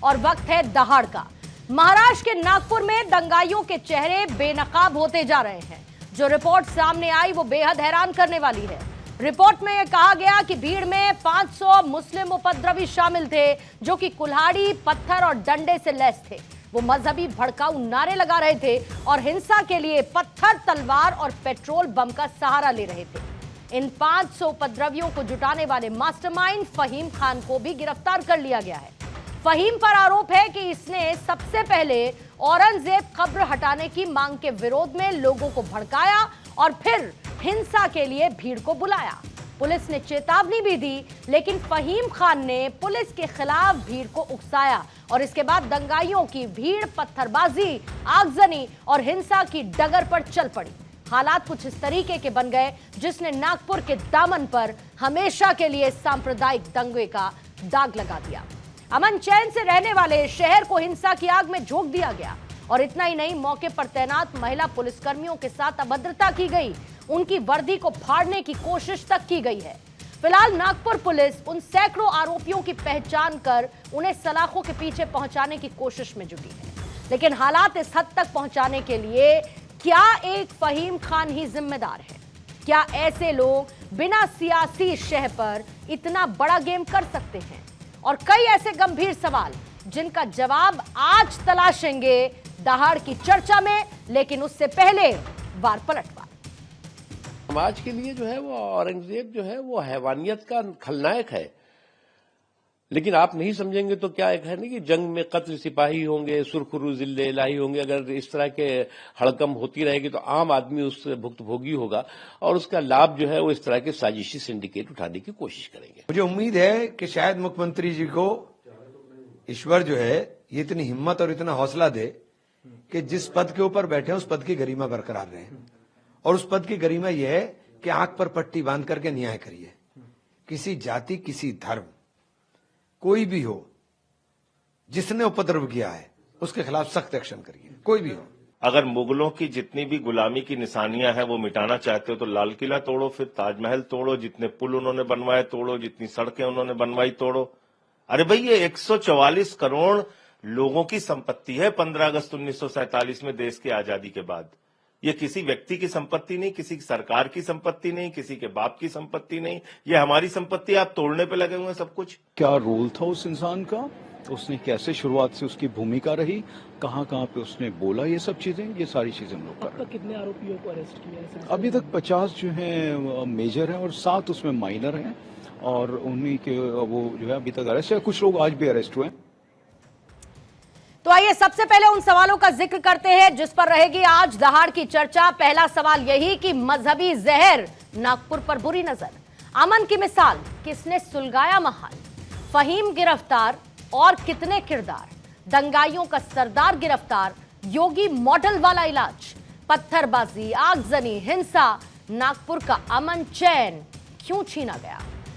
और वक्त है दहाड़ का। महाराष्ट्र के नागपुर में दंगाइयों के चेहरे बेनकाब होते जा रहे हैं। जो रिपोर्ट सामने आई वो बेहद हैरान करने वाली है। रिपोर्ट में यह कहा गया कि भीड़ में 500 मुस्लिम उपद्रवी शामिल थे, जो कि कुल्हाड़ी, पत्थर और डंडे से लैस थे। वो मजहबी भड़काऊ नारे लगा रहे थे और हिंसा के लिए पत्थर, तलवार और पेट्रोल बम का सहारा ले रहे थे। इन 500 उपद्रवियों को जुटाने वाले मास्टरमाइंड फहीम खान को भी गिरफ्तार कर लिया गया है। फहीम पर आरोप है कि इसने सबसे पहले औरंगजेब कब्र हटाने की मांग के विरोध में लोगों को भड़काया और फिर हिंसा के लिए भीड़ को बुलाया। पुलिस ने चेतावनी भी दी, लेकिन फहीम खान ने पुलिस के खिलाफ भीड़ को उकसाया और इसके बाद दंगाइयों की भीड़ पत्थरबाजी, आगजनी और हिंसा की डगर पर चल पड़ी। हालात कुछ इस तरीके के बन गए जिसने नागपुर के दामन पर हमेशा के लिए सांप्रदायिक दंगे का दाग लगा दिया। अमन चैन से रहने वाले शहर को हिंसा की आग में झोंक दिया गया और इतना ही नहीं, मौके पर तैनात महिला पुलिसकर्मियों के साथ अभद्रता की गई। उनकी वर्दी को फाड़ने की कोशिश तक की गई है। फिलहाल नागपुर पुलिस उन सैकड़ों आरोपियों की पहचान कर उन्हें सलाखों के पीछे पहुंचाने की कोशिश में जुटी है। लेकिन हालात इस हद तक पहुंचाने के लिए क्या एक फहीम खान ही जिम्मेदार है? क्या ऐसे लोग बिना सियासी शह पर इतना बड़ा गेम कर सकते हैं? और कई ऐसे गंभीर सवाल जिनका जवाब आज तलाशेंगे दहाड़ की चर्चा में, लेकिन उससे पहले वार पलटवार। समाज के लिए जो है वो औरंगजेब जो है वो हैवानियत का खलनायक है, लेकिन आप नहीं समझेंगे तो क्या एक है ना कि जंग में कत्ल सिपाही होंगे, सुरखरू जिले इलाही होंगे। अगर इस तरह के हड़कंप होती रहेगी तो आम आदमी उससे भुक्तभोगी होगा और उसका लाभ जो है वो इस तरह के साजिशी सिंडिकेट उठाने की कोशिश करेंगे। मुझे उम्मीद है कि शायद मुख्यमंत्री जी को ईश्वर जो है ये इतनी हिम्मत और इतना हौसला दे कि जिस पद के ऊपर बैठे उस पद की गरिमा बरकरार रहे, और उस पद की गरिमा यह है कि आंख पर पट्टी बांध करके न्याय करिए। किसी जाति, किसी धर्म, कोई भी हो, जिसने उपद्रव किया है उसके खिलाफ सख्त एक्शन करिए, कोई भी हो। अगर मुगलों की जितनी भी गुलामी की निशानियां हैं वो मिटाना चाहते हो तो लाल किला तोड़ो, फिर ताजमहल तोड़ो, जितने पुल उन्होंने बनवाए तोड़ो, जितनी सड़कें उन्होंने बनवाई तोड़ो। अरे भाई, ये 144 करोड़ लोगों की संपत्ति है 15 अगस्त 1947 में देश की आजादी के बाद। ये किसी व्यक्ति की संपत्ति नहीं, किसी सरकार की संपत्ति नहीं, किसी के बाप की संपत्ति नहीं, ये हमारी संपत्ति। आप तोड़ने पे लगे हुए हैं सब कुछ। क्या रोल था उस इंसान का, उसने कैसे शुरुआत से उसकी भूमिका रही, कहां कहां पे उसने बोला, ये सब चीजें, ये सारी चीजें हम लोग कर रहे हैं। कितने आरोपियों को अरेस्ट किया है? अभी तक 50 जो है मेजर हैं और 7 उसमें माइनर हैं और उन्हीं के वो जो है अभी तक अरेस्ट है। कुछ लोग आज भी अरेस्ट हुए हैं। तो आइए सबसे पहले उन सवालों का जिक्र करते हैं जिस पर रहेगी आज दहाड़ की चर्चा। पहला सवाल यही कि मजहबी जहर नागपुर पर बुरी नजर, अमन की मिसाल, किसने सुलगाया महाल, फहीम गिरफ्तार और कितने किरदार, दंगाइयों का सरदार गिरफ्तार, योगी मॉडल वाला इलाज, पत्थरबाजी, आगजनी, हिंसा, नागपुर का अमन चैन क्यों छीना गया?